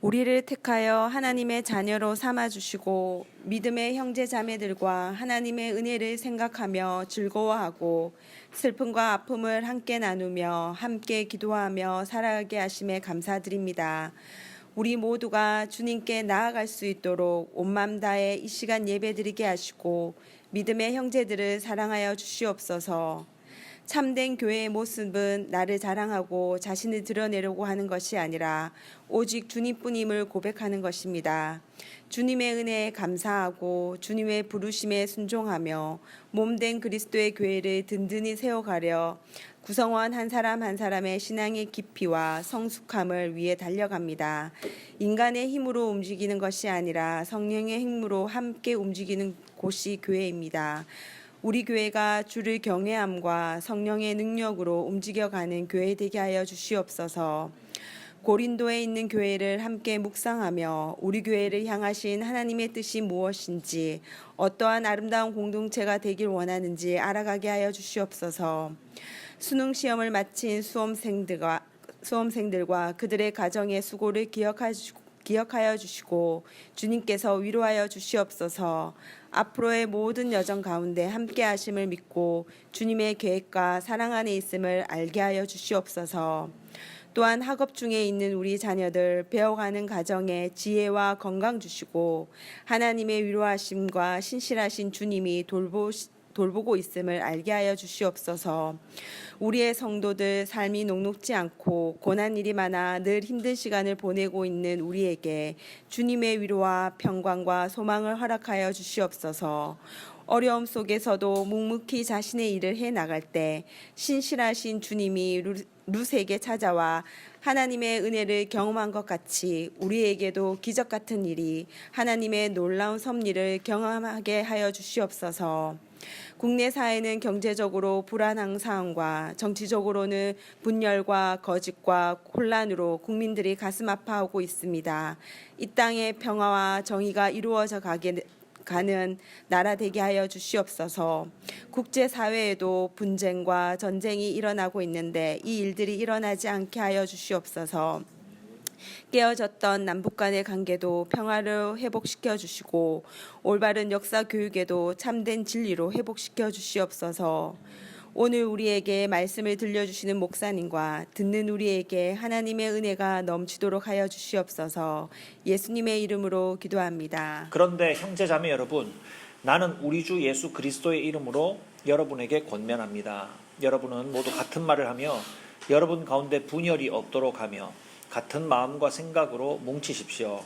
우리를 택하여 하나님의 자녀로 삼아주시고 믿음의 형제 자매들과 하나님의 은혜를 생각하며 즐거워하고 슬픔과 아픔을 함께 나누며 함께 기도하며 살아가게 하심에 감사드립니다. 우리 모두가 주님께 나아갈 수 있도록 온 마음 다해 이 시간 예배드리게 하시고 믿음의 형제들을 사랑하여 주시옵소서. 참된 교회의 모습은 나를 자랑하고 자신을 드러내려고 하는 것이 아니라 오직 주님뿐임을 고백하는 것입니다. 주님의 은혜에 감사하고 주님의 부르심에 순종하며 몸된 그리스도의 교회를 든든히 세워가려 구성원 한 사람 한 사람의 신앙의 깊이와 성숙함을 위해 달려갑니다. 인간의 힘으로 움직이는 것이 아니라 성령의 힘으로 함께 움직이는 곳이 교회입니다. 우리 교회가 주를 경외함과 성령의 능력으로 움직여가는 교회 되게 하여 주시옵소서. 고린도에 있는 교회를 함께 묵상하며 우리 교회를 향하신 하나님의 뜻이 무엇인지 어떠한 아름다운 공동체가 되길 원하는지 알아가게 하여 주시옵소서. 수능 시험을 마친 수험생들과 그들의 가정의 수고를 기억하여 주시고 주님께서 위로하여 주시옵소서. 앞으로의 모든 여정 가운데 함께 하심을 믿고 주님의 계획과 사랑 안에 있음을 알게 하여 주시옵소서. 또한 학업 중에 있는 우리 자녀들 배워가는 가정에 지혜와 건강 주시고 하나님의 위로하심과 신실하신 주님이 돌보고 있음을 알게 하여 주시옵소서. 우리의 성도들 삶이 녹록지 않고 고난 일이 많아 늘 힘든 시간을 보내고 있는 우리에게 주님의 위로와 평강과 소망을 허락하여 주시옵소서. 어려움 속에서도 묵묵히 자신의 일을 해 나갈 때 신실하신 주님이 룻에게 찾아와 하나님의 은혜를 경험한 것 같이 우리에게도 기적 같은 일이 하나님의 놀라운 섭리를 경험하게 하여 주시옵소서. 국내 사회는 경제적으로 불안한 상황과 정치적으로는 분열과 거짓과 혼란으로 국민들이 가슴 아파하고 있습니다. 이 땅의 평화와 정의가 이루어져 가는 나라 되게 하여 주시옵소서. 국제사회에도 분쟁과 전쟁이 일어나고 있는데 이 일들이 일어나지 않게 하여 주시옵소서. 깨어졌던 남북 간의 관계도 평화를 회복시켜 주시고 올바른 역사 교육에도 참된 진리로 회복시켜 주시옵소서. 오늘 우리에게 말씀을 들려주시는 목사님과 듣는 우리에게 하나님의 은혜가 넘치도록 하여 주시옵소서. 예수님의 이름으로 기도합니다. 그런데 형제자매 여러분, 나는 우리 주 예수 그리스도의 이름으로 여러분에게 권면합니다. 여러분은 모두 같은 말을 하며 여러분 가운데 분열이 없도록 하며 같은 마음과 생각으로 뭉치십시오.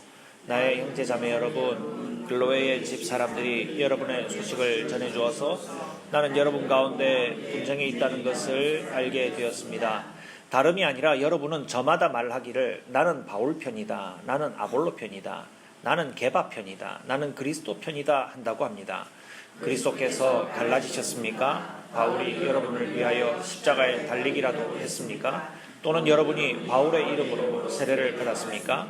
나의 형제자매 여러분, 글로웨의 집 사람들이 여러분의 소식을 전해주어서 나는 여러분 가운데 분쟁이 있다는 것을 알게 되었습니다. 다름이 아니라 여러분은 저마다 말하기를 나는 바울 편이다, 나는 아볼로 편이다, 나는 게바 편이다, 나는 그리스도 편이다 한다고 합니다. 그리스도께서 갈라지셨습니까? 바울이 여러분을 위하여 십자가에 달리기라도 했습니까? 또는 여러분이 바울의 이름으로 세례를 받았습니까?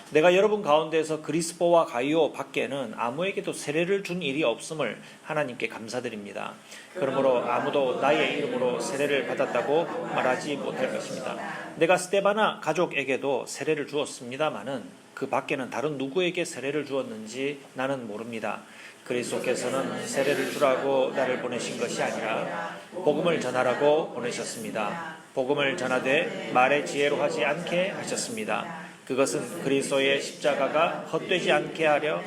내가 여러분 가운데서 그리스포와 가이오 밖에는 아무에게도 세례를 준 일이 없음을 하나님께 감사드립니다. 그러므로 아무도 나의 이름으로 세례를 받았다고 말하지 못할 것입니다. 내가 스데바나 가족에게도 세례를 주었습니다마는 그 밖에는 다른 누구에게 세례를 주었는지 나는 모릅니다. 그리스도께서는 세례를 주라고 나를 보내신 것이 아니라 복음을 전하라고 보내셨습니다. 복음을 전하되 말의 지혜로 하지 않게 하셨습니다. 그것은 그리스도의 십자가가 헛되지 않게 하려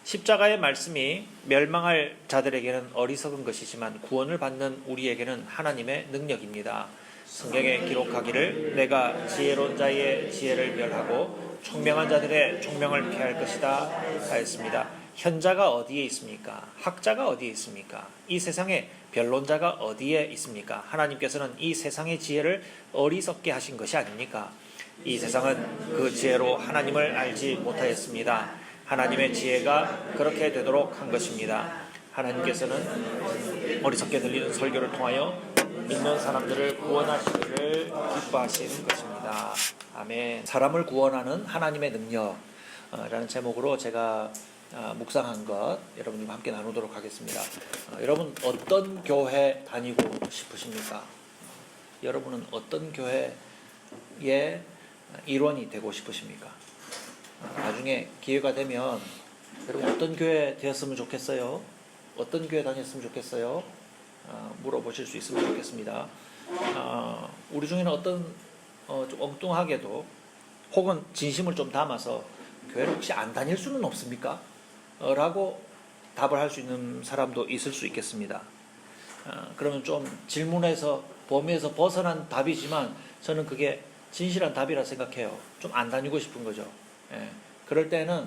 십자가의 말씀이 멸망할 자들에게는 어리석은 것이지만 구원을 받는 우리에게는 하나님의 능력입니다. 성경에 기록하기를 내가 지혜로운 자의 지혜를 멸하고 총명한 자들의 총명을 피할 것이다 하였습니다. 현자가 어디에 있습니까? 학자가 어디에 있습니까? 이 세상에 변론자가 어디에 있습니까? 하나님께서는 이 세상의 지혜를 어리석게 하신 것이 아닙니까? 이 세상은 그 지혜로 하나님을 알지 못하였습니다. 하나님의 지혜가 그렇게 되도록 한 것입니다. 하나님께서는 어리석게 들리는 설교를 통하여 믿는 사람들을 구원하시기를 기뻐하시는 것입니다. 아멘. 사람을 구원하는 하나님의 능력이라는 제목으로 제가 묵상한 것 여러분들과 함께 나누도록 하겠습니다. 여러분 어떤 교회 다니고 싶으십니까? 여러분은 어떤 교회에 일원이 되고 싶으십니까? 나중에 기회가 되면 여러분 어떤 교회 되었으면 좋겠어요? 어떤 교회 다녔으면 좋겠어요? 물어보실 수 있으면 좋겠습니다. 우리 중에는 어떤 좀 엉뚱하게도 혹은 진심을 좀 담아서 교회를 혹시 안 다닐 수는 없습니까? 라고 답을 할 수 있는 사람도 있을 수 있겠습니다. 그러면 좀 질문에서 범위에서 벗어난 답이지만 저는 그게 진실한 답이라 생각해요. 좀 안 다니고 싶은 거죠. 예. 그럴 때는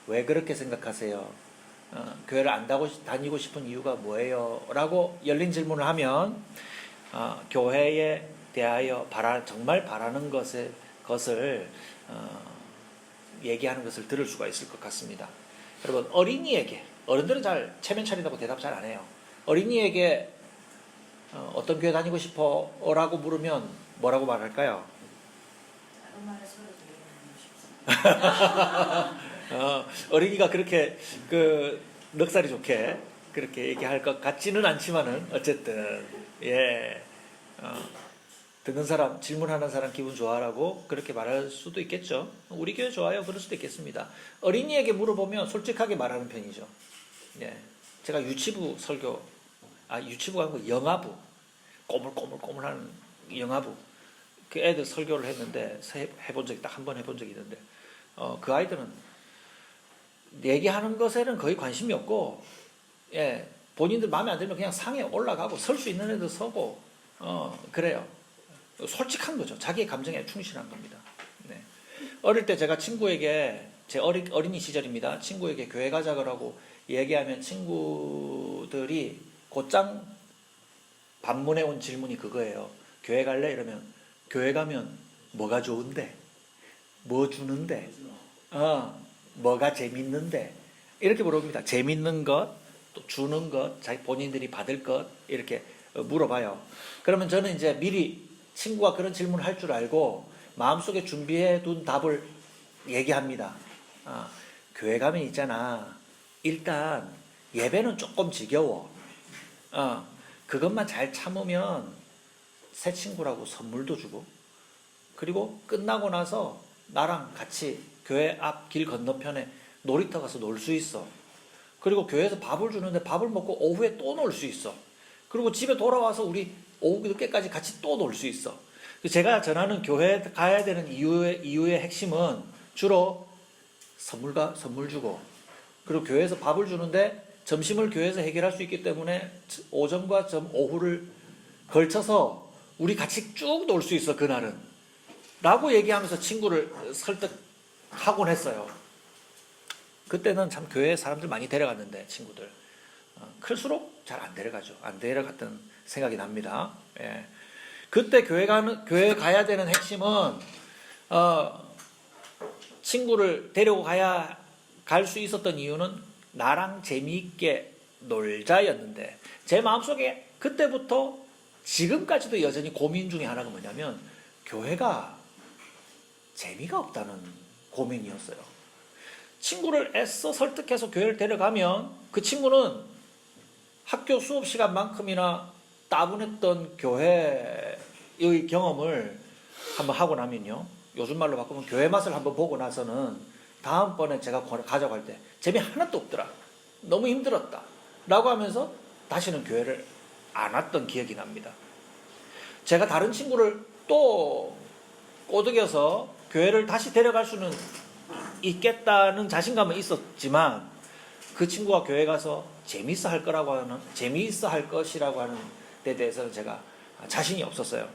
왜 그렇게 생각하세요? 교회를 안 다니고 싶은 이유가 뭐예요? 라고 열린 질문을 하면 교회에 대하여 정말 바라는 것을 얘기하는 것을 들을 수가 있을 것 같습니다. 여러분, 어린이에게, 어른들은 잘 체면 차린다고 대답 잘 안 해요. 어린이에게 어떤 교회 다니고 싶어? 라고 물으면 뭐라고 말할까요? 어린이가 그렇게 넉살이 좋게 그렇게 얘기할 것 같지는 않지만은 어쨌든 듣는 사람, 질문하는 사람 기분 좋아라고 그렇게 말할 수도 있겠죠. 우리 교회 좋아요. 그럴 수도 있겠습니다. 어린이에게 물어보면 솔직하게 말하는 편이죠. 제가 유치부 설교, 유치부가 아니고 영아부, 꼬물꼬물하는 영아부, 그 애들 설교를 했는데 해본 적이 딱 한 번 해본 적이 있는데 그 아이들은 얘기하는 것에는 거의 관심이 없고 본인들 마음에 안 들면 그냥 상에 올라가고 설 수 있는 애들 서고 그래요. 솔직한 거죠. 자기의 감정에 충실한 겁니다. 어릴 때 제가 친구에게 제 어린이 시절입니다. 친구에게 교회 가자 그러고 얘기하면 친구들이 곧장 반문해 온 질문이 그거예요. 교회 갈래? 이러면 교회 가면 뭐가 좋은데? 뭐 주는데? 뭐가 재밌는데? 이렇게 물어봅니다. 재밌는 것, 또 주는 것, 자기 본인들이 받을 것 이렇게 물어봐요. 그러면 저는 이제 미리 친구가 그런 질문을 할 줄 알고 마음속에 준비해 둔 답을 얘기합니다. 교회 가면 있잖아. 일단 예배는 조금 지겨워. 그것만 잘 참으면 새 친구라고 선물도 주고 그리고 끝나고 나서 나랑 같이 교회 앞 길 건너편에 놀이터 가서 놀 수 있어. 그리고 교회에서 밥을 주는데 밥을 먹고 오후에 또 놀 수 있어. 그리고 집에 돌아와서 우리 오후 늦게까지 같이 또 놀 수 있어. 제가 전하는 교회 가야 되는 이유의 핵심은 주로 선물 주고 그리고 교회에서 밥을 주는데 점심을 교회에서 해결할 수 있기 때문에 오전과 오후를 걸쳐서 우리 같이 쭉 놀 수 있어 그날은 라고 얘기하면서 친구를 설득하곤 했어요. 그때는 참 교회에 사람들 많이 데려갔는데 친구들 클수록 잘 안 데려가죠. 안 데려갔던 생각이 납니다. 그때 교회 가야 되는 핵심은 친구를 데리고 갈 수 있었던 이유는 나랑 재미있게 놀자였는데 제 마음속에 그때부터 지금까지도 여전히 고민 중에 하나가 뭐냐면 교회가 재미가 없다는 고민이었어요. 친구를 애써 설득해서 교회를 데려가면 그 친구는 학교 수업 시간만큼이나 따분했던 교회의 경험을 한번 하고 나면요. 요즘 말로 바꾸면 교회 맛을 한번 보고 나서는 다음번에 제가 가져갈 때 재미 하나도 없더라. 너무 힘들었다. 라고 하면서 다시는 교회를 안 왔던 기억이 납니다. 제가 다른 친구를 또 꼬드겨서 교회를 다시 데려갈 수는 있겠다는 자신감은 있었지만 그 친구가 교회 가서 재미있어 할 것이라고 하는 데 대해서는 제가 자신이 없었어요.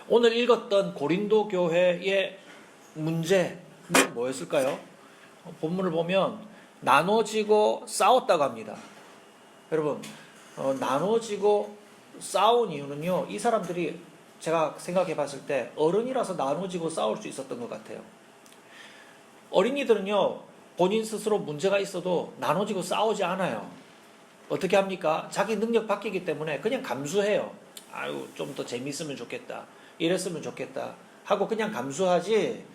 오늘 읽었던 고린도 교회의 문제는 뭐였을까요? 본문을 보면 나눠지고 싸웠다고 합니다. 여러분, 나눠지고 싸운 이유는요, 이 사람들이 제가 생각해 봤을 때 어른이라서 나눠지고 싸울 수 있었던 것 같아요. 어린이들은요, 본인 스스로 문제가 있어도 나눠지고 싸우지 않아요. 어떻게 합니까? 자기 능력 바뀌기 때문에 그냥 감수해요. 아유, 좀 더 재밌으면 좋겠다. 이랬으면 좋겠다. 하고 그냥 감수하지,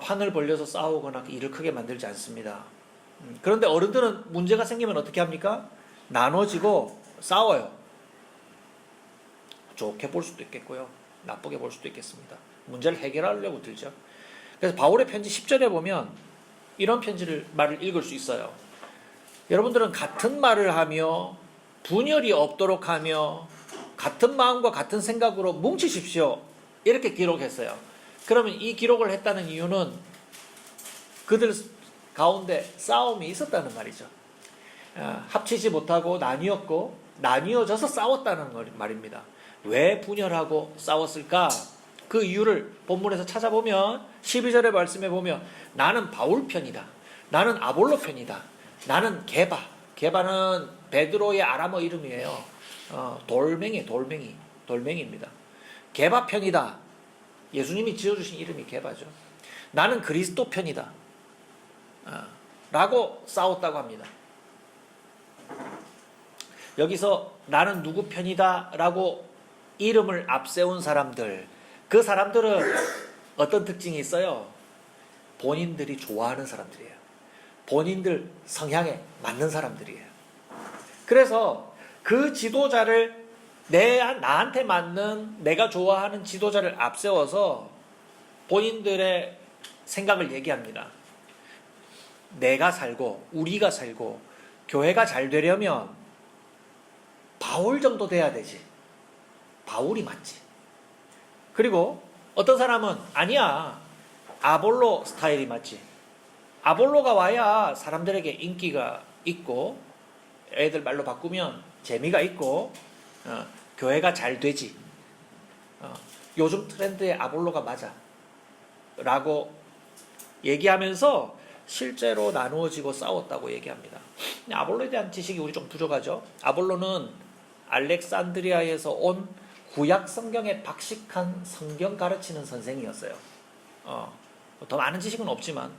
판을 벌려서 싸우거나 일을 크게 만들지 않습니다. 그런데 어른들은 문제가 생기면 어떻게 합니까? 나눠지고 싸워요. 좋게 볼 수도 있겠고요. 나쁘게 볼 수도 있겠습니다. 문제를 해결하려고 들죠. 그래서 바울의 편지 10절에 보면 이런 말을 읽을 수 있어요. 여러분들은 같은 말을 하며 분열이 없도록 하며 같은 마음과 같은 생각으로 뭉치십시오. 이렇게 기록했어요. 그러면 이 기록을 했다는 이유는 그들 가운데 싸움이 있었다는 말이죠. 합치지 못하고 나뉘어져서 싸웠다는 말입니다. 왜 분열하고 싸웠을까? 그 이유를 본문에서 찾아보면 12절의 말씀에 보면 나는 바울 편이다. 나는 아볼로 편이다. 나는 게바는 베드로의 아람어 이름이에요. 돌멩이입니다. 게바 편이다. 예수님이 지어주신 이름이 게바죠. 나는 그리스도 편이다. 라고 싸웠다고 합니다. 여기서 나는 누구 편이다 라고 이름을 앞세운 사람들, 그 사람들은 어떤 특징이 있어요? 본인들이 좋아하는 사람들이에요. 본인들 성향에 맞는 사람들이에요. 그래서 그 지도자를 나한테 맞는 내가 좋아하는 지도자를 앞세워서 본인들의 생각을 얘기합니다. 내가 살고 우리가 살고 교회가 잘 되려면 바울 정도 돼야 되지. 바울이 맞지. 그리고 어떤 사람은 아니야. 아볼로 스타일이 맞지. 아볼로가 와야 사람들에게 인기가 있고 애들 말로 바꾸면 재미가 있고 교회가 잘 되지. 요즘 트렌드에 아볼로가 맞아. 라고 얘기하면서 실제로 나누어지고 싸웠다고 얘기합니다. 아볼로에 대한 지식이 우리 좀 부족하죠. 아볼로는 알렉산드리아에서 온 구약 성경에 박식한 성경 가르치는 선생이었어요. 더 많은 지식은 없지만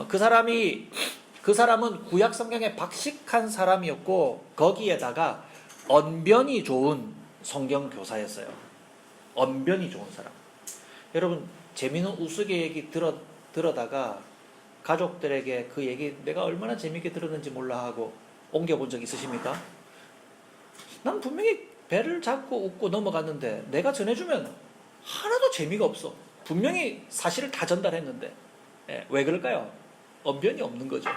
그 사람은 구약 성경에 박식한 사람이었고 거기에다가 언변이 좋은 성경 교사였어요. 언변이 좋은 사람. 여러분 재미있는 우스갯얘기 들어다가 가족들에게 그 얘기 내가 얼마나 재미있게 들었는지 몰라 하고 옮겨본 적 있으십니까? 난 분명히 배를 잡고 웃고 넘어갔는데 내가 전해주면 하나도 재미가 없어. 분명히 사실을 다 전달했는데 왜 그럴까요? 언변이 없는 거죠.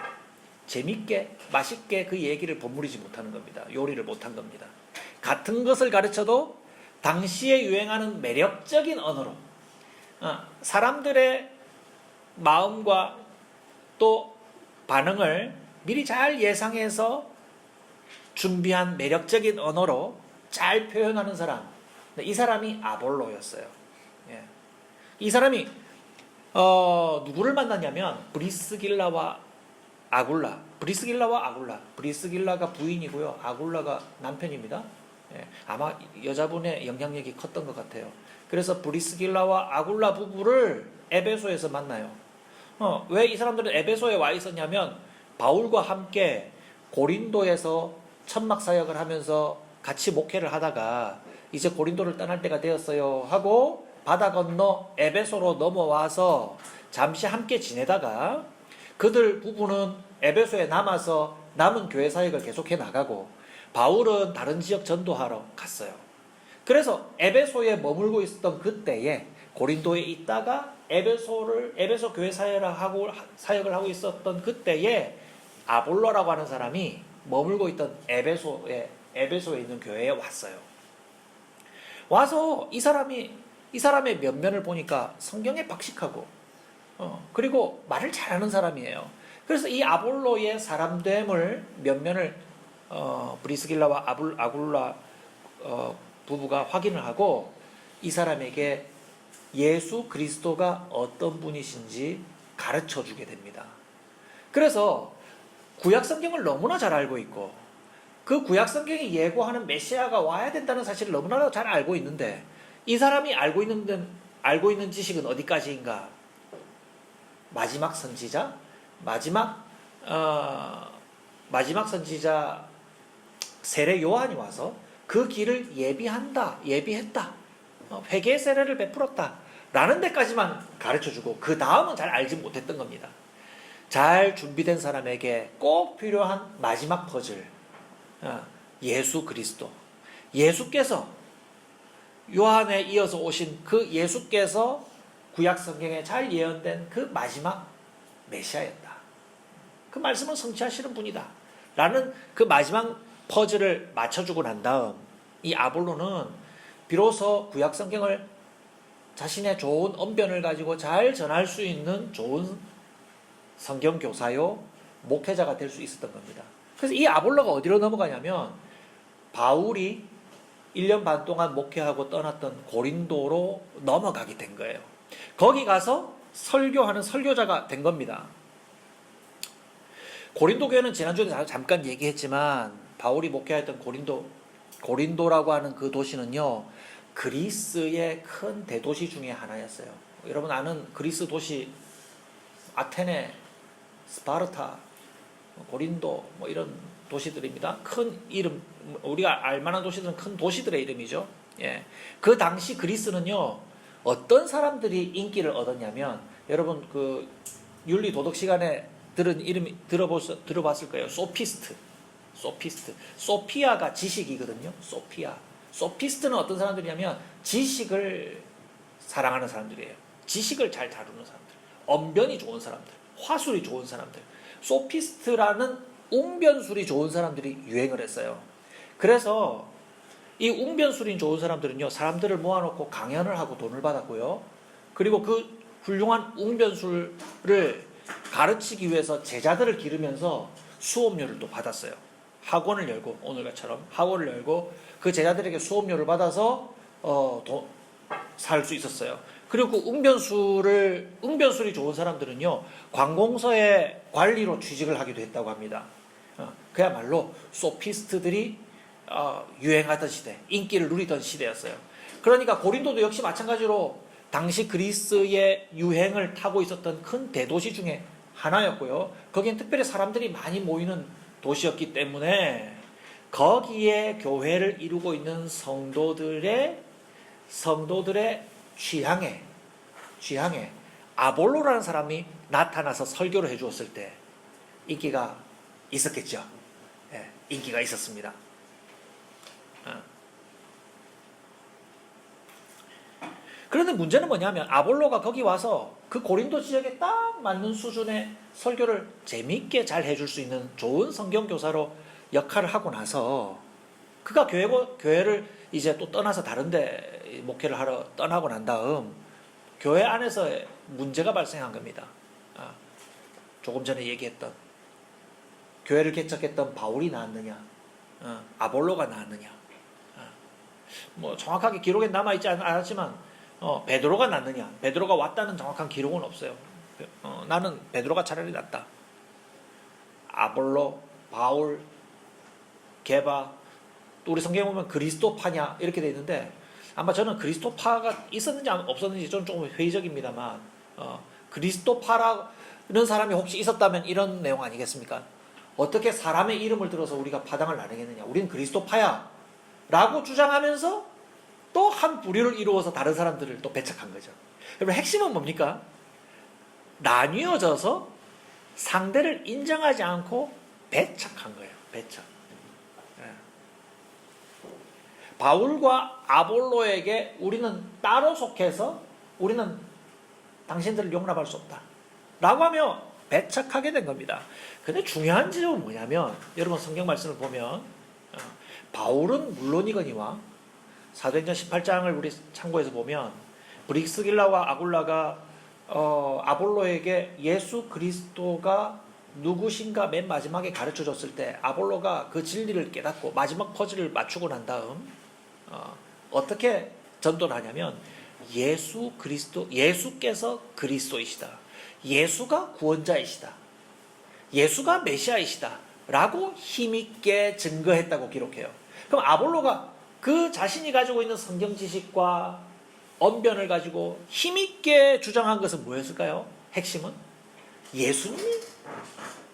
재밌게 맛있게 그 얘기를 버무리지 못하는 겁니다. 요리를 못한 겁니다. 같은 것을 가르쳐도 당시에 유행하는 매력적인 언어로 사람들의 마음과 또 반응을 미리 잘 예상해서 준비한 매력적인 언어로 잘 표현하는 사람. 이 사람이 아볼로였어요. 이 사람이 누구를 만났냐면 브리스길라와 아굴라. 브리스길라가 부인이고요. 아굴라가 남편입니다. 아마 여자분의 영향력이 컸던 것 같아요. 그래서 브리스길라와 아굴라 부부를 에베소에서 만나요. 왜 이 사람들은 에베소에 와 있었냐면 바울과 함께 고린도에서 천막 사역을 하면서 같이 목회를 하다가 이제 고린도를 떠날 때가 되었어요 하고 바다 건너 에베소로 넘어와서 잠시 함께 지내다가 그들 부부는 에베소에 남아서 남은 교회 사역을 계속해 나가고 바울은 다른 지역 전도하러 갔어요. 그래서 에베소에 머물고 있었던 그때에 고린도에 있다가 에베소 교회 사역을 하고 있었던 그때에 아볼로라고 하는 사람이 머물고 있던 에베소에 있는 교회에 왔어요. 와서 이 사람의 면면을 보니까 성경에 박식하고 그리고 말을 잘하는 사람이에요. 그래서 이 아볼로의 사람됨을 면면을 브리스길라와 아굴라 부부가 확인을 하고 이 사람에게 예수 그리스도가 어떤 분이신지 가르쳐 주게 됩니다. 그래서 구약 성경을 너무나 잘 알고 있고 그 구약 성경이 예고하는 메시아가 와야 된다는 사실을 너무나 잘 알고 있는데 이 사람이 알고 있는 지식은 어디까지인가? 마지막 선지자 세례 요한이 와서 그 길을 예비했다. 회개의 세례를 베풀었다. 라는 데까지만 가르쳐주고 그 다음은 잘 알지 못했던 겁니다. 잘 준비된 사람에게 꼭 필요한 마지막 퍼즐. 예수 그리스도. 예수께서 요한에 이어서 오신 그 예수께서 구약 성경에 잘 예언된 그 마지막 메시아였다. 그 말씀을 성취하시는 분이다. 라는 그 마지막 퍼즐을 맞춰주고 난 다음 이 아볼로는 비로소 구약 성경을 자신의 좋은 언변을 가지고 잘 전할 수 있는 좋은 성경 교사요 목회자가 될 수 있었던 겁니다. 그래서 이 아볼로가 어디로 넘어가냐면 바울이 1년 반 동안 목회하고 떠났던 고린도로 넘어가게 된 거예요. 거기 가서 설교하는 설교자가 된 겁니다. 고린도 교회는 지난주에 잠깐 얘기했지만 바울이 목회했던 고린도라고 하는 그 도시는요, 그리스의 큰 대도시 중에 하나였어요. 여러분 아는 그리스 도시 아테네, 스파르타, 고린도 뭐 이런 도시들입니다. 큰 이름, 우리가 알만한 도시들은 큰 도시들의 이름이죠. 예. 그 당시 그리스는요, 어떤 사람들이 인기를 얻었냐면, 여러분 그 윤리 도덕 시간에 들은 이름이 들어봤을 거예요. 소피스트. 소피아가 지식이거든요. 소피스트는 어떤 사람들이냐면 지식을 사랑하는 사람들이에요. 지식을 잘 다루는 사람들, 언변이 좋은 사람들, 화술이 좋은 사람들. 소피스트라는 웅변술이 좋은 사람들이 유행을 했어요. 그래서 이 웅변술이 좋은 사람들은요, 사람들을 모아놓고 강연을 하고 돈을 받았고요. 그리고 그 훌륭한 웅변술을 가르치기 위해서 제자들을 기르면서 수업료를 또 받았어요. 학원을 열고, 오늘처럼 학원을 열고 그 제자들에게 수업료를 받아서 살 수 있었어요. 그리고 그 웅변술이 좋은 사람들은요, 관공서의 관리로 취직을 하기도 했다고 합니다. 그야말로 소피스트들이 유행하던 시대, 인기를 누리던 시대였어요. 그러니까 고린도도 역시 마찬가지로 당시 그리스의 유행을 타고 있었던 큰 대도시 중에 하나였고요. 거기엔 특별히 사람들이 많이 모이는 도시였기 때문에 거기에 교회를 이루고 있는 성도들의 취향에 아볼로라는 사람이 나타나서 설교를 해주었을 때 인기가 있었겠죠. 예, 인기가 있었습니다. 그런데 문제는 뭐냐면 아볼로가 거기 와서 그 고린도 지역에 딱 맞는 수준의 설교를 재미있게 잘 해줄 수 있는 좋은 성경교사로 역할을 하고 나서 그가 교회를 이제 또 떠나서 다른데 목회를 하러 떠나고 난 다음 교회 안에서 문제가 발생한 겁니다. 조금 전에 얘기했던 교회를 개척했던 바울이 나았느냐, 아볼로가 나았느냐. 뭐 정확하게 기록에 남아있지 않았지만 베드로가 낫느냐, 베드로가 왔다는 정확한 기록은 없어요. 나는 베드로가 차라리 낫다. 아볼로, 바울, 게바, 또 우리 성경에 보면 그리스도파냐 이렇게 돼 있는데 아마 저는 그리스도파가 있었는지 없었는지 좀 조금 회의적입니다만 그리스도파라는 사람이 혹시 있었다면 이런 내용 아니겠습니까? 어떻게 사람의 이름을 들어서 우리가 파당을 나누겠느냐, 우리는 그리스도파야 라고 주장하면서 또 한 부류를 이루어서 다른 사람들을 또 배척한 거죠. 여러분 핵심은 뭡니까? 나뉘어져서 상대를 인정하지 않고 배척한 거예요. 배척. 예. 바울과 아볼로에게 우리는 따로 속해서 우리는 당신들을 용납할 수 없다 라고 하며 배척하게 된 겁니다. 근데 중요한 지점은 뭐냐면 여러분 성경 말씀을 보면 바울은 물론이거니와 사도행전 18장을 우리 참고해서 보면 브릭스길라와 아굴라가 아볼로에게 예수 그리스도가 누구신가 맨 마지막에 가르쳐줬을 때 아볼로가 그 진리를 깨닫고 마지막 퍼즐을 맞추고 난 다음 어떻게 전도를 하냐면 예수께서 그리스도이시다, 예수가 구원자이시다, 예수가 메시아이시다 라고 힘있게 증거했다고 기록해요. 그럼 아볼로가 그 자신이 가지고 있는 성경 지식과 언변을 가지고 힘있게 주장한 것은 뭐였을까요? 핵심은 예수님이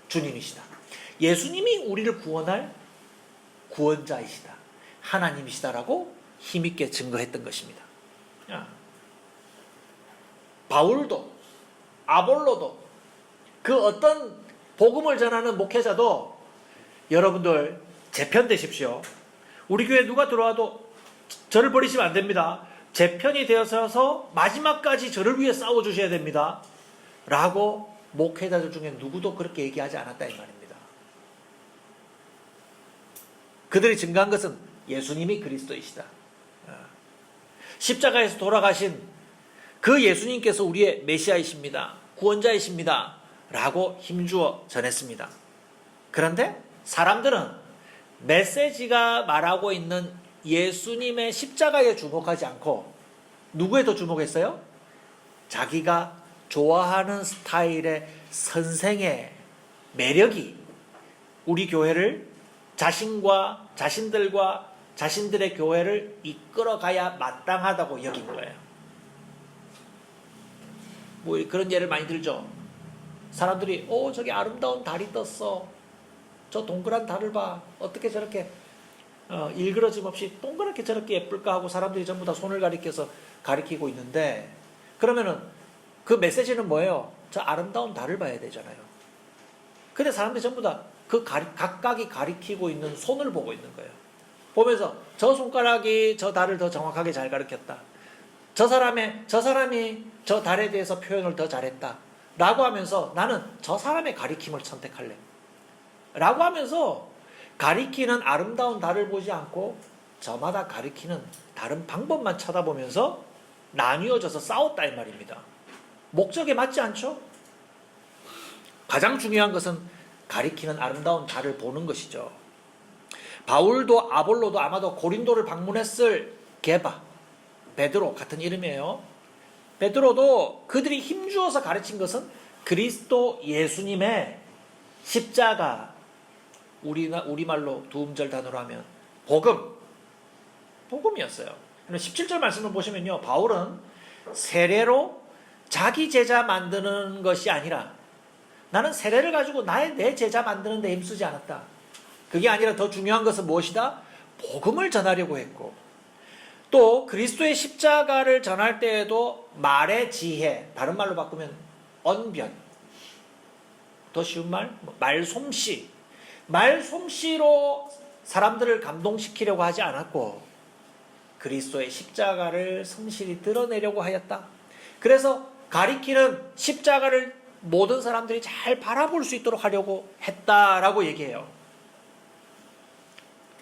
주님이시다, 예수님이 우리를 구원할 구원자이시다, 하나님이시다라고 힘있게 증거했던 것입니다. 바울도 아볼로도 그 어떤 복음을 전하는 목회자도 여러분들 제 편 되십시오. 우리 교회 누가 들어와도 저를 버리시면 안 됩니다. 제 편이 되어서 마지막까지 저를 위해 싸워주셔야 됩니다. 라고 목회자들 중에 누구도 그렇게 얘기하지 않았다 이 말입니다. 그들이 증거한 것은 예수님이 그리스도이시다. 십자가에서 돌아가신 그 예수님께서 우리의 메시아이십니다. 구원자이십니다. 라고 힘주어 전했습니다. 그런데 사람들은 메시지가 말하고 있는 예수님의 십자가에 주목하지 않고 누구에 더 주목했어요? 자기가 좋아하는 스타일의 선생의 매력이 우리 교회를 자신들과 자신들의 교회를 이끌어가야 마땅하다고 여긴 거예요. 뭐 그런 예를 많이 들죠. 사람들이 저기 아름다운 달이 떴어. 저 동그란 달을 봐. 어떻게 저렇게 일그러짐 없이 동그랗게 저렇게 예쁠까 하고 사람들이 전부 다 손을 가리키고 있는데, 그러면은 그 메시지는 뭐예요? 저 아름다운 달을 봐야 되잖아요. 근데 사람들이 전부 다 그 각각이 가리키고 있는 손을 보고 있는 거예요. 보면서 저 손가락이 저 달을 더 정확하게 잘 가리켰다. 저 사람이 저 달에 대해서 표현을 더 잘했다. 라고 하면서 나는 저 사람의 가리킴을 선택할래. 라고 하면서 가리키는 아름다운 달을 보지 않고 저마다 가리키는 다른 방법만 쳐다보면서 나뉘어져서 싸웠다 이 말입니다. 목적에 맞지 않죠? 가장 중요한 것은 가리키는 아름다운 달을 보는 것이죠. 바울도 아볼로도 아마도 고린도를 방문했을 게바, 베드로 같은 이름이에요. 베드로도 그들이 힘주어서 가르친 것은 그리스도 예수님의 십자가, 우리말로 두 음절 단어로 하면 복음이었어요. 17절 말씀을 보시면요, 바울은 세례로 자기 제자 만드는 것이 아니라, 나는 세례를 가지고 내 제자 만드는 데 힘쓰지 않았다. 그게 아니라 더 중요한 것은 무엇이다? 복음을 전하려고 했고, 또 그리스도의 십자가를 전할 때에도 말의 지혜, 다른 말로 바꾸면 언변, 더 쉬운 말솜씨로 사람들을 감동시키려고 하지 않았고 그리스도의 십자가를 성실히 드러내려고 하였다. 그래서 가리키는 십자가를 모든 사람들이 잘 바라볼 수 있도록 하려고 했다라고 얘기해요.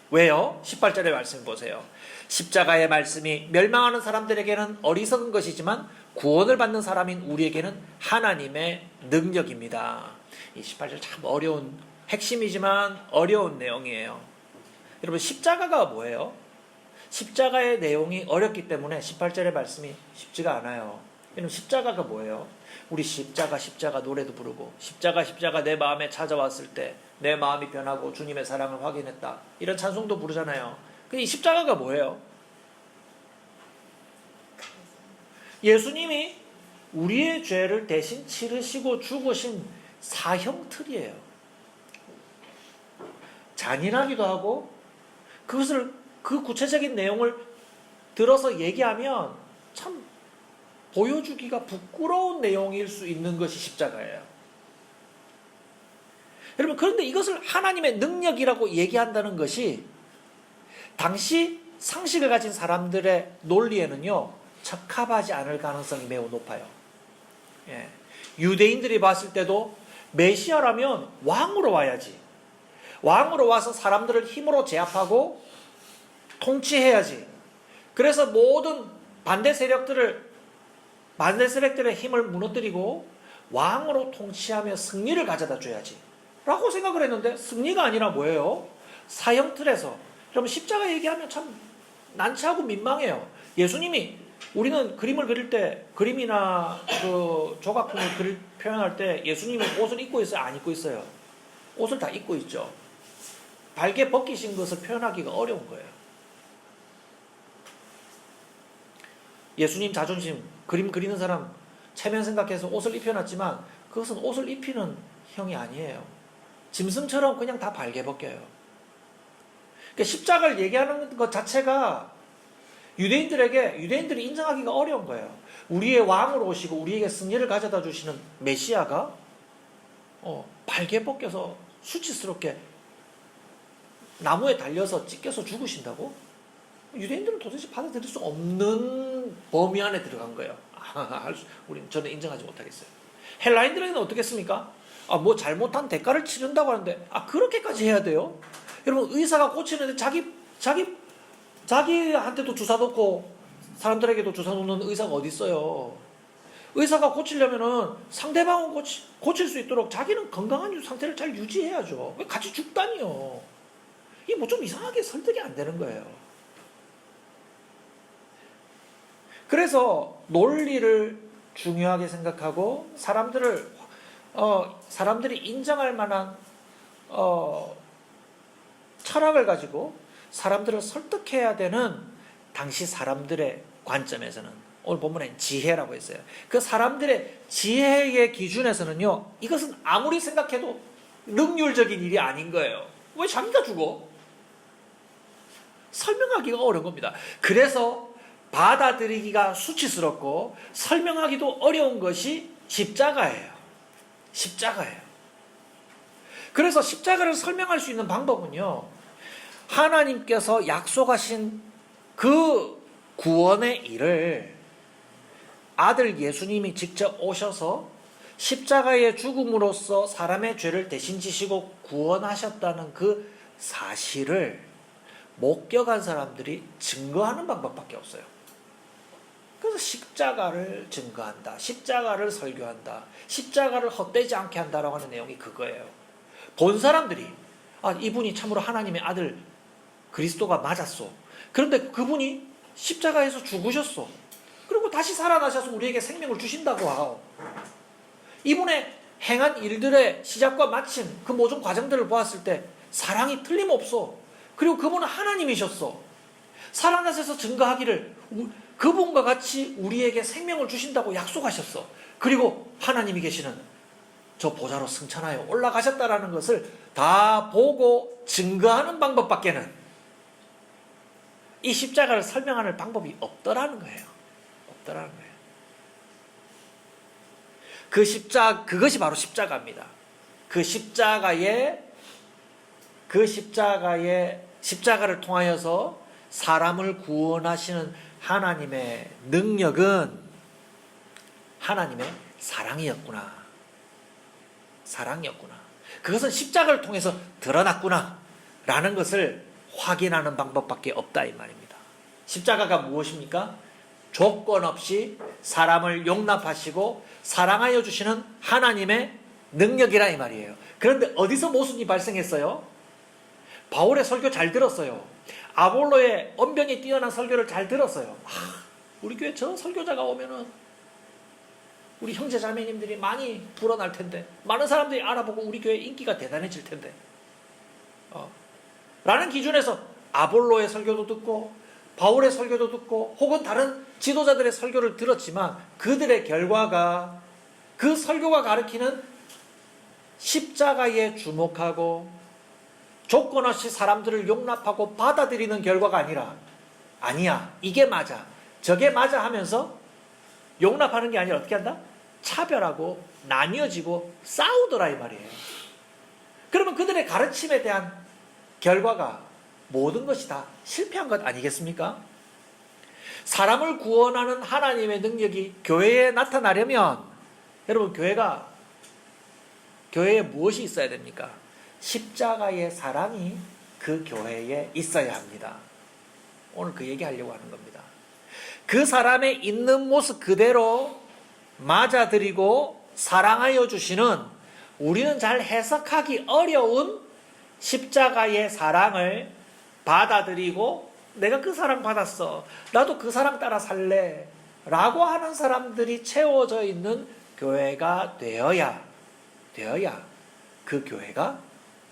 왜요? 18절의 말씀 보세요. 십자가의 말씀이 멸망하는 사람들에게는 어리석은 것이지만 구원을 받는 사람인 우리에게는 하나님의 능력입니다. 이 18절 참 어려운, 핵심이지만 어려운 내용이에요. 여러분, 십자가가 뭐예요? 십자가의 내용이 어렵기 때문에 18절의 말씀이 쉽지가 않아요. 여러분, 십자가가 뭐예요? 우리 십자가 노래도 부르고, 십자가 내 마음에 찾아왔을 때 내 마음이 변하고 주님의 사랑을 확인했다, 이런 찬송도 부르잖아요. 근데 이 십자가가 뭐예요? 예수님이 우리의 죄를 대신 치르시고 죽으신 사형틀이에요. 잔인하기도 하고, 그것을, 그 구체적인 내용을 들어서 얘기하면 참 보여주기가 부끄러운 내용일 수 있는 것이 십자가예요. 여러분, 그런데 이것을 하나님의 능력이라고 얘기한다는 것이 당시 상식을 가진 사람들의 논리에는요, 적합하지 않을 가능성이 매우 높아요. 예. 유대인들이 봤을 때도 메시아라면 왕으로 와야지. 왕으로 와서 사람들을 힘으로 제압하고 통치해야지. 그래서 모든 반대 세력들의 힘을 무너뜨리고 왕으로 통치하며 승리를 가져다 줘야지 라고 생각을 했는데, 승리가 아니라 뭐예요? 사형틀에서. 그러면 십자가 얘기하면 참 난처하고 민망해요. 예수님이, 우리는 그림을 그릴 때, 그림이나 그 조각품을 표현할 때 예수님은 옷을 입고 있어요? 안 입고 있어요? 옷을 다 입고 있죠. 발개 벗기신 것을 표현하기가 어려운 거예요. 예수님 자존심, 그림 그리는 사람 체면 생각해서 옷을 입혀놨지만 그것은 옷을 입히는 형이 아니에요. 짐승처럼 그냥 다 발개 벗겨요. 그러니까 십자가를 얘기하는 것 자체가 유대인들이 인정하기가 어려운 거예요. 우리의 왕으로 오시고 우리에게 승리를 가져다 주시는 메시아가 발개 벗겨서 수치스럽게 나무에 달려서 찢겨서 죽으신다고? 유대인들은 도대체 받아들일 수 없는 범위 안에 들어간 거예요. 저는 인정하지 못하겠어요. 헬라인들에게는 어떻겠습니까? 뭐 잘못한 대가를 치른다고 하는데 그렇게까지 해야 돼요? 여러분, 의사가 고치는데 자기한테도 주사 놓고 사람들에게도 주사 놓는 의사가 어디 있어요? 의사가 고치려면은 상대방은 고칠 수 있도록 자기는 건강한 상태를 잘 유지해야죠. 왜 같이 죽다니요? 이게 뭐 좀 이상하게 설득이 안 되는 거예요. 그래서 논리를 중요하게 생각하고 사람들이 인정할 만한 철학을 가지고 사람들을 설득해야 되는 당시 사람들의 관점에서는, 오늘 본문에 지혜라고 했어요. 그 사람들의 지혜의 기준에서는요, 이것은 아무리 생각해도 능률적인 일이 아닌 거예요. 왜 자기가 죽어? 설명하기가 어려운 겁니다. 그래서 받아들이기가 수치스럽고 설명하기도 어려운 것이 십자가예요. 십자가예요. 그래서 십자가를 설명할 수 있는 방법은요, 하나님께서 약속하신 그 구원의 일을 아들 예수님이 직접 오셔서 십자가의 죽음으로써 사람의 죄를 대신 지시고 구원하셨다는 그 사실을 목격한 사람들이 증거하는 방법밖에 없어요. 그래서 십자가를 증거한다, 십자가를 설교한다, 십자가를 헛되지 않게 한다라고 하는 내용이 그거예요. 본 사람들이 이분이 참으로 하나님의 아들 그리스도가 맞았어. 그런데 그분이 십자가에서 죽으셨어. 그리고 다시 살아나셔서 우리에게 생명을 주신다고 하오. 이분의 행한 일들의 시작과 마침, 그 모든 과정들을 보았을 때 사랑이 틀림없어. 그리고 그분은 하나님이셨어. 살아나셔서 증거하기를 그분과 같이 우리에게 생명을 주신다고 약속하셨어. 그리고 하나님이 계시는 저 보좌로 승천하여 올라가셨다라는 것을 다 보고 증거하는 방법밖에는 이 십자가를 설명하는 방법이 없더라는 거예요. 없더라는 거예요. 그것이 바로 십자가입니다. 십자가를 통하여서 사람을 구원하시는 하나님의 능력은 하나님의 사랑이었구나. 그것은 십자가를 통해서 드러났구나 라는 것을 확인하는 방법밖에 없다 이 말입니다. 십자가가 무엇입니까? 조건 없이 사람을 용납하시고 사랑하여 주시는 하나님의 능력이라 이 말이에요. 그런데 어디서 모순이 발생했어요? 바울의 설교 잘 들었어요. 아볼로의 언변이 뛰어난 설교를 잘 들었어요. 우리 교회 저 설교자가 오면은 우리 형제 자매님들이 많이 불어날 텐데, 많은 사람들이 알아보고 우리 교회 인기가 대단해질 텐데, 라는 기준에서 아볼로의 설교도 듣고 바울의 설교도 듣고 혹은 다른 지도자들의 설교를 들었지만, 그들의 결과가 그 설교가 가리키는 십자가에 주목하고 조건 없이 사람들을 용납하고 받아들이는 결과가 아니야, 이게 맞아, 저게 맞아 하면서 용납하는 게 아니라 어떻게 한다? 차별하고 나뉘어지고 싸우더라 이 말이에요. 그러면 그들의 가르침에 대한 결과가 모든 것이 다 실패한 것 아니겠습니까? 사람을 구원하는 하나님의 능력이 교회에 나타나려면 여러분, 교회에 무엇이 있어야 됩니까? 십자가의 사랑이 그 교회에 있어야 합니다. 오늘 그 얘기하려고 하는 겁니다. 그 사람의 있는 모습 그대로 맞아들이고 사랑하여 주시는, 우리는 잘 해석하기 어려운 십자가의 사랑을 받아들이고 내가 그 사랑 받았어, 나도 그 사랑 따라 살래 라고 하는 사람들이 채워져 있는 교회가 되어야 그 교회가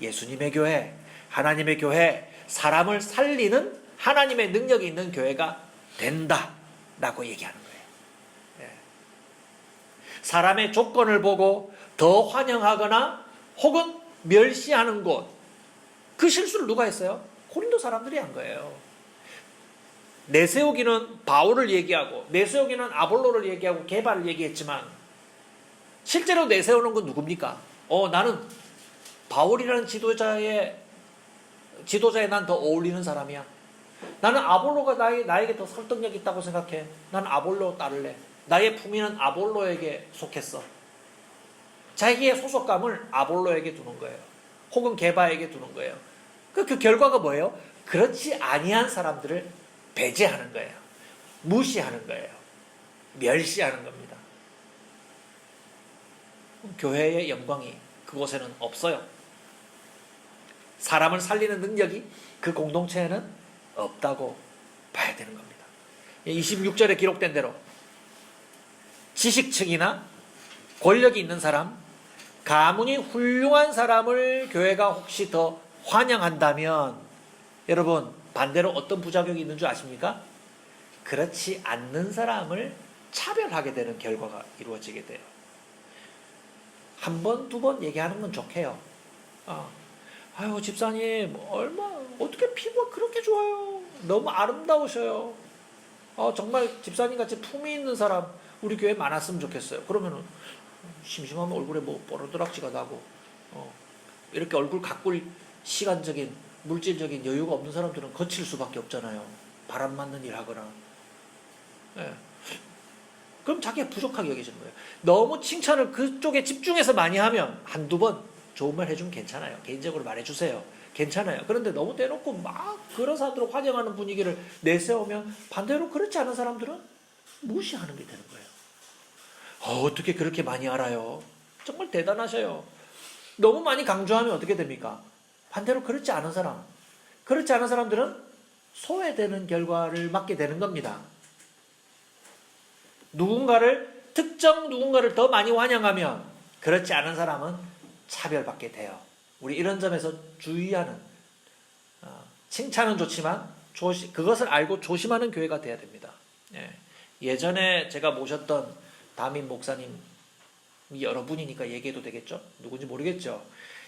예수님의 교회, 하나님의 교회, 사람을 살리는 하나님의 능력이 있는 교회가 된다라고 얘기하는 거예요. 사람의 조건을 보고 더 환영하거나 혹은 멸시하는 곳, 그 실수를 누가 했어요? 고린도 사람들이 한 거예요. 내세우기는 바울을 얘기하고 내세우기는 아볼로를 얘기하고 게바를 얘기했지만 실제로 내세우는 건 누굽니까? 나는 바울이라는 지도자에 난 더 어울리는 사람이야. 나는 아볼로가 나에게 더 설득력 있다고 생각해. 나는 아볼로 따를래. 나의 품위는 아볼로에게 속했어. 자기의 소속감을 아볼로에게 두는 거예요. 혹은 게바에게 두는 거예요. 그 결과가 뭐예요? 그렇지 아니한 사람들을 배제하는 거예요. 무시하는 거예요. 멸시하는 겁니다. 교회의 영광이 그곳에는 없어요. 사람을 살리는 능력이 그 공동체에는 없다고 봐야 되는 겁니다. 26절에 기록된 대로 지식층이나 권력이 있는 사람, 가문이 훌륭한 사람을 교회가 혹시 더 환영한다면 여러분 반대로 어떤 부작용이 있는 줄 아십니까? 그렇지 않는 사람을 차별하게 되는 결과가 이루어지게 돼요. 한 번, 두 번 얘기하는 건 좋게요. 아유 집사님 어떻게 피부가 그렇게 좋아요. 너무 아름다우셔요. 정말 집사님 같이 품위 있는 사람 우리 교회에 많았으면 좋겠어요. 그러면은 심심하면 얼굴에 뭐 뽀로드락지가 나고 이렇게 얼굴 가꿀 시간적인 물질적인 여유가 없는 사람들은 거칠 수밖에 없잖아요. 바람 맞는 일 하거나. 예. 그럼 자기가 부족하게 여기지는 거예요. 너무 칭찬을 그쪽에 집중해서 많이 하면 한두 번 좋은 말 해주면 괜찮아요. 개인적으로 말해주세요. 괜찮아요. 그런데 너무 대놓고 막 그런 사람들을 환영하는 분위기를 내세우면 반대로 그렇지 않은 사람들은 무시하는 게 되는 거예요. 어떻게 그렇게 많이 알아요? 정말 대단하셔요. 너무 많이 강조하면 어떻게 됩니까? 반대로 그렇지 않은 사람들은 소외되는 결과를 맞게 되는 겁니다. 특정 누군가를 더 많이 환영하면 그렇지 않은 사람은 차별받게 돼요. 우리 이런 점에서 주의하는, 칭찬은 좋지만 그것을 알고 조심하는 교회가 돼야 됩니다. 예전에 제가 모셨던 담임 목사님 여러분이니까 얘기해도 되겠죠? 누군지 모르겠죠?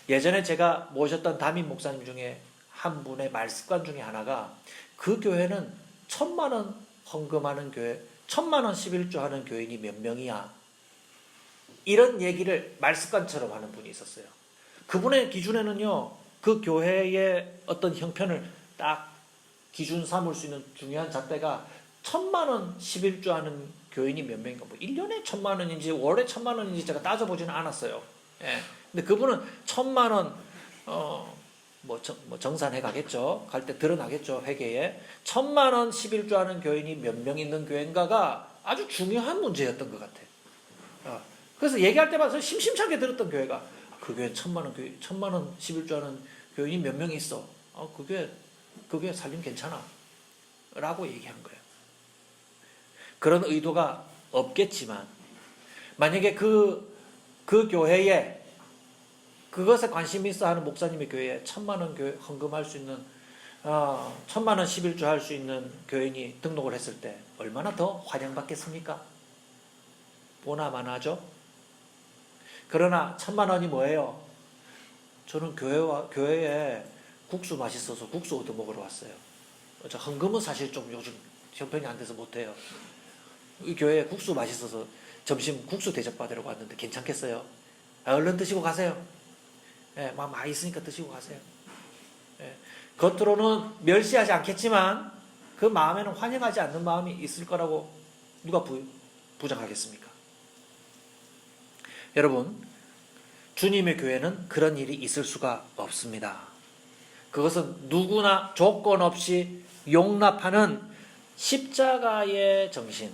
예전에 제가 모셨던 담임 목사님 중에 한 분의 말습관 중에 하나가 그 교회는 1,000만 원 헌금하는 교회, 1,000만 원 11조 하는 교인이 몇 명이야? 이런 얘기를 말습관처럼 하는 분이 있었어요. 그분의 기준에는요, 그 교회의 어떤 형편을 딱 기준 삼을 수 있는 중요한 잣대가 1,000만 원 11조 하는 교인이 몇 명인가, 1년에 1,000만 원인지 월에 1,000만 원인지 제가 따져보지는 않았어요. 예. 근데 그분은 1,000만 원, 정산해 가겠죠. 갈 때 드러나겠죠. 회계에. 1,000만 원 11조 하는 교인이 몇 명 있는 교회인가가 아주 중요한 문제였던 것 같아요. 그래서 얘기할 때마다 심심찮게 들었던 교회가 그 교회 1,000만 원 11조 하는 교인이 몇 명이 있어. 그 교회 살림 괜찮아. 라고 얘기한 거예요. 그런 의도가 없겠지만 만약에 그 교회에 그것에 관심이 있어 하는 목사님의 교회에 1,000만 원 교회 헌금할 수 있는 1,000만 원 11조 할 수 있는 교인이 등록을 했을 때 얼마나 더 환영받겠습니까? 보나마나죠. 그러나 1,000만 원이 뭐예요? 저는 교회에 국수 맛있어서 국수 얻어 먹으러 왔어요. 저 헌금은 사실 좀 요즘 형편이 안 돼서 못해요. 이 교회에 국수 맛있어서 점심 국수 대접 받으려고 왔는데 괜찮겠어요? 얼른 드시고 가세요. 예, 막 많이 있으니까 드시고 가세요. 예, 겉으로는 멸시하지 않겠지만 그 마음에는 환영하지 않는 마음이 있을 거라고 누가 부정하겠습니까? 여러분, 주님의 교회는 그런 일이 있을 수가 없습니다. 그것은 누구나 조건 없이 용납하는 십자가의 정신,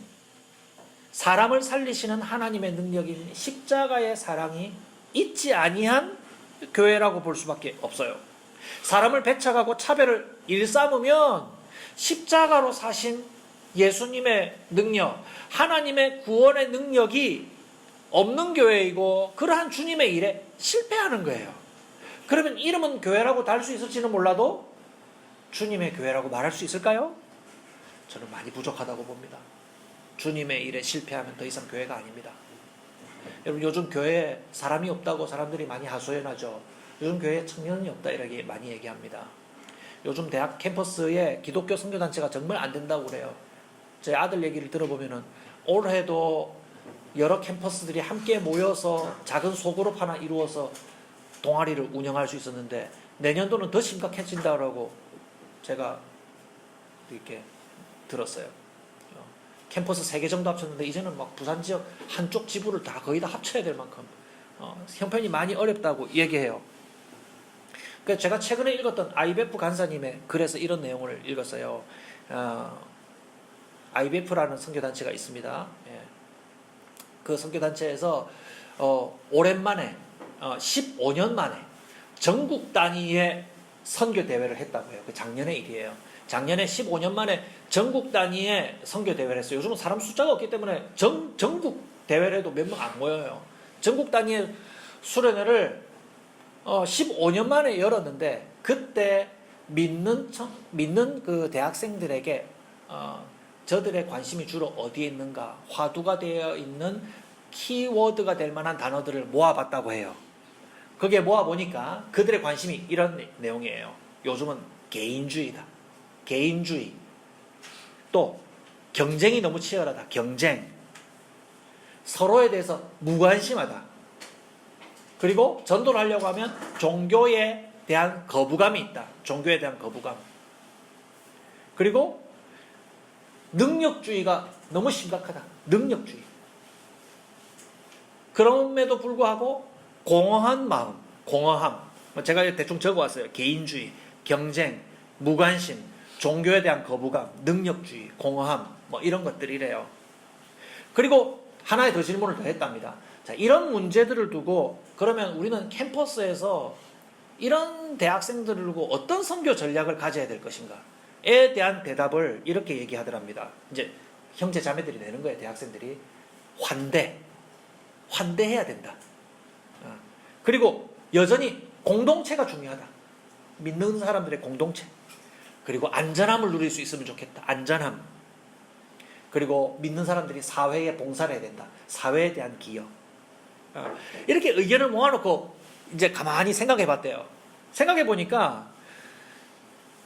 사람을 살리시는 하나님의 능력인 십자가의 사랑이 있지 아니한 교회라고 볼 수밖에 없어요. 사람을 배척하고 차별을 일삼으면 십자가로 사신 예수님의 능력, 하나님의 구원의 능력이 없는 교회이고 그러한 주님의 일에 실패하는 거예요. 그러면 이름은 교회라고 달 수 있을지는 몰라도 주님의 교회라고 말할 수 있을까요? 저는 많이 부족하다고 봅니다. 주님의 일에 실패하면 더 이상 교회가 아닙니다. 여러분, 요즘 교회에 사람이 없다고 사람들이 많이 하소연하죠. 요즘 교회에 청년이 없다 이렇게 많이 얘기합니다. 요즘 대학 캠퍼스에 기독교 선교단체가 정말 안 된다고 그래요. 제 아들 얘기를 들어보면은 올해도 여러 캠퍼스들이 함께 모여서 작은 소그룹 하나 이루어서 동아리를 운영할 수 있었는데 내년도는 더 심각해진다고 제가 이렇게 들었어요. 캠퍼스 3개 정도 합쳤는데 이제는 막 부산 지역 한쪽 지부를 다 거의 다 합쳐야 될 만큼 형편이 많이 어렵다고 얘기해요. 그래서 제가 최근에 읽었던 IBF 간사님의 글에서 이런 내용을 읽었어요. IBF라는 선교단체가 있습니다. 예. 그 선교단체에서 오랜만에 15년 만에 전국 단위의 선교 대회를 했다고 해요. 그 작년의 일이에요. 작년에 15년 만에 전국 단위의 선교 대회를 했어요. 요즘은 사람 숫자가 없기 때문에 전국 대회를 해도 몇 명 안 모여요. 전국 단위의 수련회를 15년 만에 열었는데 그때 믿는 그 대학생들에게 저들의 관심이 주로 어디에 있는가 화두가 되어 있는 키워드가 될 만한 단어들을 모아봤다고 해요. 거기에 모아보니까 그들의 관심이 이런 내용이에요. 요즘은 개인주의다. 개인주의. 또 경쟁이 너무 치열하다. 경쟁. 서로에 대해서 무관심하다. 그리고 전도를 하려고 하면 종교에 대한 거부감이 있다. 종교에 대한 거부감. 그리고 능력주의가 너무 심각하다. 능력주의. 그럼에도 불구하고 공허한 마음, 공허함. 제가 대충 적어왔어요. 개인주의, 경쟁, 무관심, 종교에 대한 거부감, 능력주의, 공허함, 뭐 이런 것들이래요. 그리고 하나의 더 질문을 더 했답니다. 자, 이런 문제들을 두고 그러면 우리는 캠퍼스에서 이런 대학생들을 두고 어떤 선교 전략을 가져야 될 것인가에 대한 대답을 이렇게 얘기하더랍니다. 이제 형제 자매들이 내는 거예요. 대학생들이 환대해야 된다. 그리고 여전히 공동체가 중요하다. 믿는 사람들의 공동체. 그리고 안전함을 누릴 수 있으면 좋겠다. 안전함. 그리고 믿는 사람들이 사회에 봉사를 해야 된다. 사회에 대한 기여. 이렇게 의견을 모아놓고 이제 가만히 생각해 봤대요. 생각해 보니까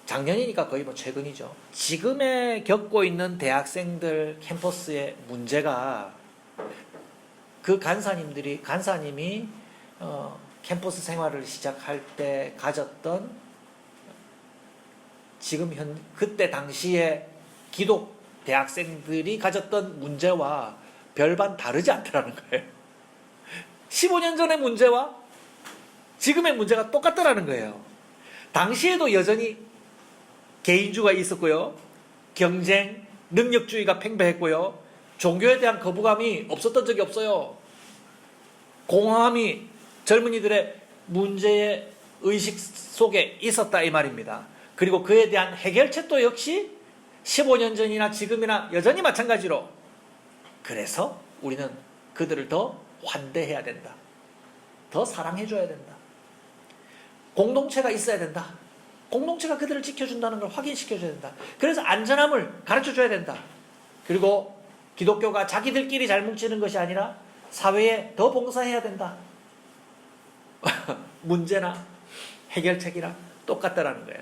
작년이니까 거의 뭐 최근이죠. 지금에 겪고 있는 대학생들 캠퍼스의 문제가 그 간사님이 캠퍼스 생활을 시작할 때 가졌던 그때 당시에 기독 대학생들이 가졌던 문제와 별반 다르지 않더라는 거예요. 15년 전의 문제와 지금의 문제가 똑같더라는 거예요. 당시에도 여전히 개인주의가 있었고요. 경쟁, 능력주의가 팽배했고요. 종교에 대한 거부감이 없었던 적이 없어요. 공허함이 젊은이들의 문제의 의식 속에 있었다 이 말입니다. 그리고 그에 대한 해결책도 역시 15년 전이나 지금이나 여전히 마찬가지로 그래서 우리는 그들을 더 환대해야 된다. 더 사랑해줘야 된다. 공동체가 있어야 된다. 공동체가 그들을 지켜준다는 걸 확인시켜줘야 된다. 그래서 안전함을 가르쳐줘야 된다. 그리고 기독교가 자기들끼리 잘 뭉치는 것이 아니라 사회에 더 봉사해야 된다. 문제나 해결책이랑 똑같다라는 거예요.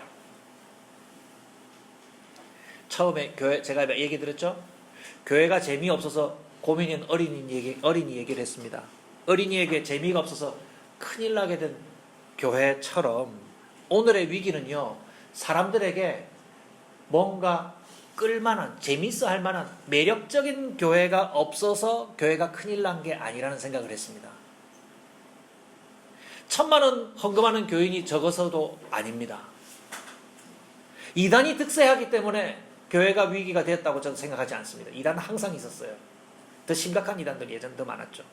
처음에 제가 얘기 드렸죠? 교회가 재미없어서 고민인 어린이 얘기를 했습니다. 어린이에게 재미가 없어서 큰일 나게 된 교회처럼 오늘의 위기는요, 사람들에게 뭔가 끌만한, 재밌어 할 만한 매력적인 교회가 없어서 교회가 큰일 난 게 아니라는 생각을 했습니다. 1000만원 헌금하는 교인이 적어서도 아닙니다. 이단이 득세하기 때문에 교회가 위기가 되었다고 저는 생각하지 않습니다. 이단은 항상 있었어요. 더 심각한 이단들이 예전 더 많았죠.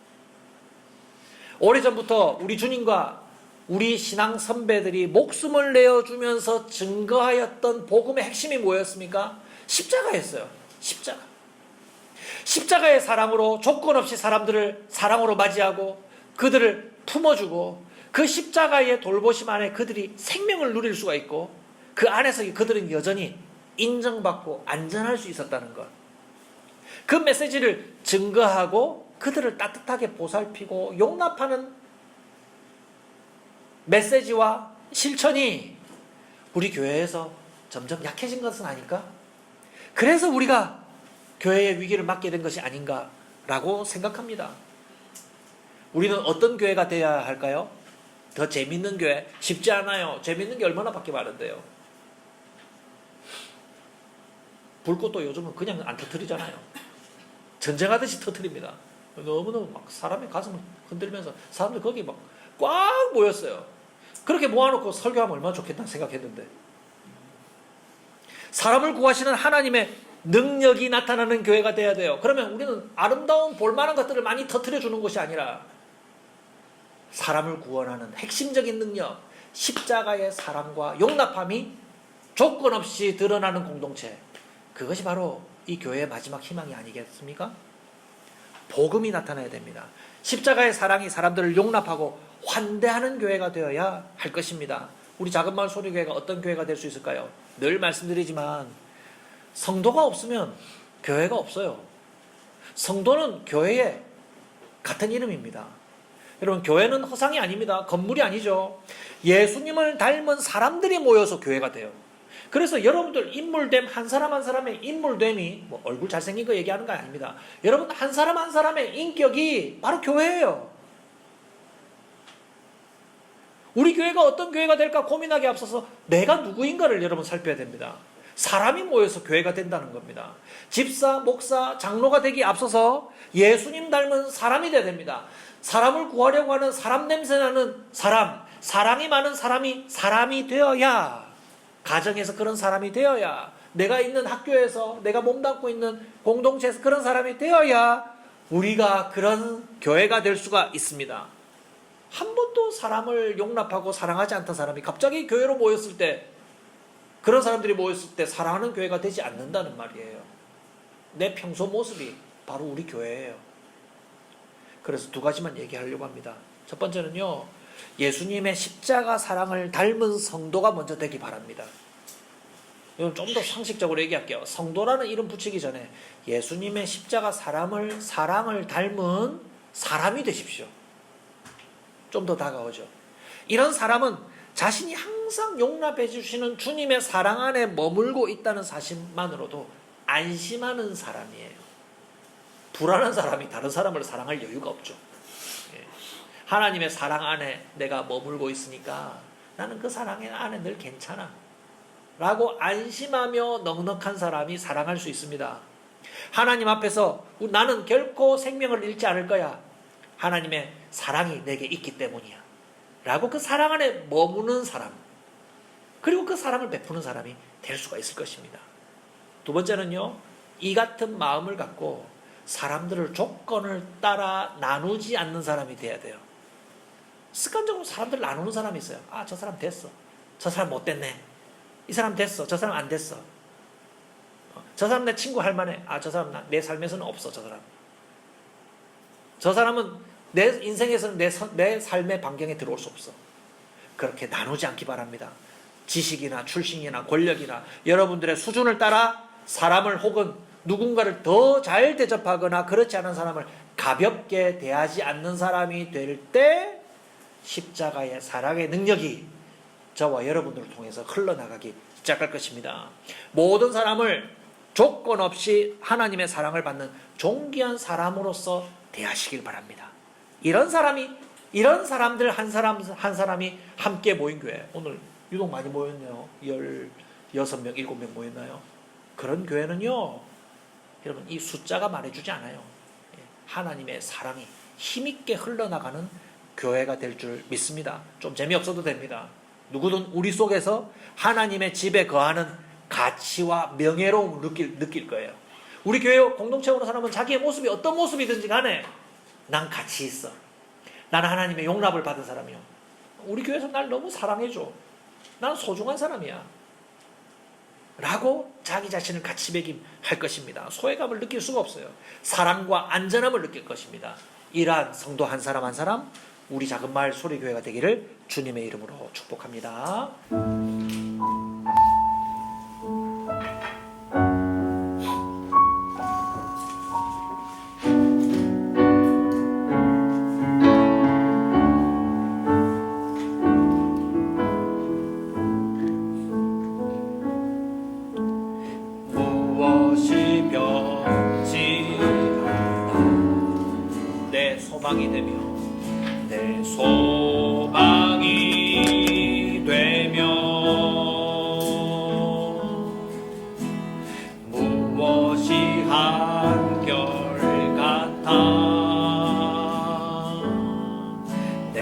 오래전부터 우리 주님과 우리 신앙 선배들이 목숨을 내어주면서 증거하였던 복음의 핵심이 뭐였습니까? 십자가였어요. 십자가. 십자가의 사랑으로 조건 없이 사람들을 사랑으로 맞이하고 그들을 품어주고 그 십자가의 돌보심 안에 그들이 생명을 누릴 수가 있고 그 안에서 그들은 여전히 인정받고 안전할 수 있었다는 것. 그 메시지를 증거하고 그들을 따뜻하게 보살피고 용납하는 메시지와 실천이 우리 교회에서 점점 약해진 것은 아닐까? 그래서 우리가 교회의 위기를 맞게 된 것이 아닌가라고 생각합니다. 우리는 어떤 교회가 되어야 할까요? 더 재밌는 교회? 쉽지 않아요. 재밌는 게 얼마나 밖에 많은데요. 불꽃도 요즘은 그냥 안 터뜨리잖아요. 전쟁하듯이 터뜨립니다. 너무너무 막 사람의 가슴을 흔들면서 사람들 거기 막 꽉 모였어요. 그렇게 모아놓고 설교하면 얼마나 좋겠다 생각했는데, 사람을 구하시는 하나님의 능력이 나타나는 교회가 돼야 돼요. 그러면 우리는 아름다운 볼만한 것들을 많이 터뜨려 주는 것이 아니라 사람을 구원하는 핵심적인 능력, 십자가의 사랑과 용납함이 조건 없이 드러나는 공동체, 그것이 바로 이 교회의 마지막 희망이 아니겠습니까? 복음이 나타나야 됩니다. 십자가의 사랑이 사람들을 용납하고 환대하는 교회가 되어야 할 것입니다. 우리 작은마을 소리교회가 어떤 교회가 될 수 있을까요? 늘 말씀드리지만 성도가 없으면 교회가 없어요. 성도는 교회의 같은 이름입니다. 여러분, 교회는 허상이 아닙니다. 건물이 아니죠. 예수님을 닮은 사람들이 모여서 교회가 돼요. 그래서 여러분들 인물됨, 한 사람 한 사람의 인물됨이 뭐 얼굴 잘생긴 거 얘기하는 거 아닙니다. 여러분 한 사람 한 사람의 인격이 바로 교회예요. 우리 교회가 어떤 교회가 될까 고민하기 앞서서 내가 누구인가를 여러분 살펴야 됩니다. 사람이 모여서 교회가 된다는 겁니다. 집사, 목사, 장로가 되기 앞서서 예수님 닮은 사람이 돼야 됩니다. 사람을 구하려고 하는 사람 냄새나는 사람, 사랑이 많은 사람이 되어야, 가정에서 그런 사람이 되어야, 내가 있는 학교에서 내가 몸담고 있는 공동체에서 그런 사람이 되어야 우리가 그런 교회가 될 수가 있습니다. 한 번도 사람을 용납하고 사랑하지 않던 사람이 갑자기 교회로 모였을 때, 그런 사람들이 모였을 때 사랑하는 교회가 되지 않는다는 말이에요. 내 평소 모습이 바로 우리 교회예요. 그래서 두 가지만 얘기하려고 합니다. 첫 번째는요, 예수님의 십자가 사랑을 닮은 성도가 먼저 되기 바랍니다. 이건 좀 더 상식적으로 얘기할게요. 성도라는 이름 붙이기 전에 예수님의 십자가 사랑을 닮은 사람이 되십시오. 좀 더 다가오죠. 이런 사람은 자신이 항상 용납해 주시는 주님의 사랑 안에 머물고 있다는 사실만으로도 안심하는 사람이에요. 불안한 사람이 다른 사람을 사랑할 여유가 없죠. 하나님의 사랑 안에 내가 머물고 있으니까 나는 그 사랑 안에 늘 괜찮아 라고 안심하며 넉넉한 사람이 사랑할 수 있습니다. 하나님 앞에서 나는 결코 생명을 잃지 않을 거야, 하나님의 사랑이 내게 있기 때문이야 라고 그 사랑 안에 머무는 사람, 그리고 그 사랑을 베푸는 사람이 될 수가 있을 것입니다. 두 번째는요, 이 같은 마음을 갖고 사람들을 조건을 따라 나누지 않는 사람이 돼야 돼요. 습관적으로 사람들 나누는 사람이 있어요. 아, 저 사람 됐어, 저 사람 못 됐네, 이 사람 됐어, 저 사람 안 됐어, 저 사람 내 친구 할 만해, 아, 저 사람 내 삶에서는 없어, 저 사람은 내 인생에서는 내 삶의 반경에 들어올 수 없어. 그렇게 나누지 않기 바랍니다. 지식이나 출신이나 권력이나 여러분들의 수준을 따라 사람을, 혹은 누군가를 더 잘 대접하거나 그렇지 않은 사람을 가볍게 대하지 않는 사람이 될 때 십자가의 사랑의 능력이 저와 여러분들을 통해서 흘러나가기 시작할 것입니다. 모든 사람을 조건 없이 하나님의 사랑을 받는 존귀한 사람으로서 대하시길 바랍니다. 이런 사람들 한 사람이 함께 모인 교회, 오늘 유독 많이 모였네요. 16명, 7명 모였나요? 그런 교회는요, 여러분, 이 숫자가 말해주지 않아요. 하나님의 사랑이 힘있게 흘러나가는 교회가 될 줄 믿습니다. 좀 재미없어도 됩니다. 누구든 우리 속에서 하나님의 집에 거하는 가치와 명예로움을 느낄 거예요. 우리 교회 공동체로 사람은 자기의 모습이 어떤 모습이든지 간에 난 가치 있어, 나는 하나님의 용납을 받은 사람이요, 우리 교회에서 날 너무 사랑해줘, 난 소중한 사람이야 라고 자기 자신을 가치 매김할 것입니다. 소외감을 느낄 수가 없어요. 사랑과 안전함을 느낄 것입니다. 이러한 성도 한 사람 한 사람, 우리 작은마을 소리교회가 되기를 주님의 이름으로 축복합니다. 무엇이 변치하나 내 소망이 되며, 내 소망이 되며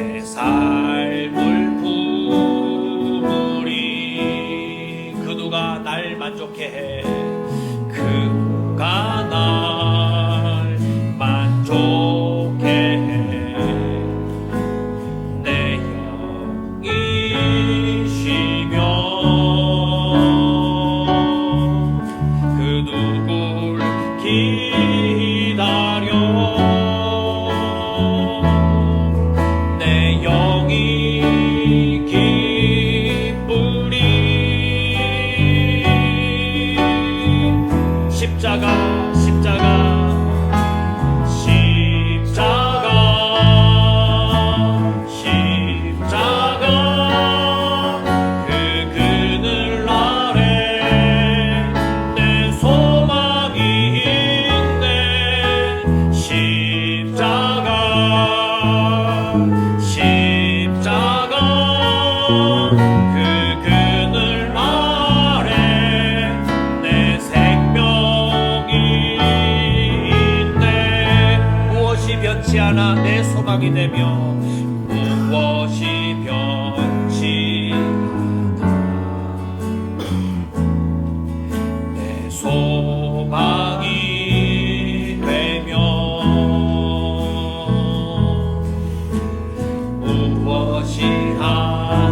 내 삶을 부리 그 누가 날 만족해 해 그가 날 만족해 해 내 형이시며 그 누굴 기다려 내 영이 기쁘리 십자가 십자가 십자가 십자가 그 그늘 아래 내 소망이 있네 십자가 십자가 그 그늘 아래 내 생명이 있네 무엇이 변치 않아 내 소망이 되며 무엇이 변치 내 소망이 되며 무엇이 한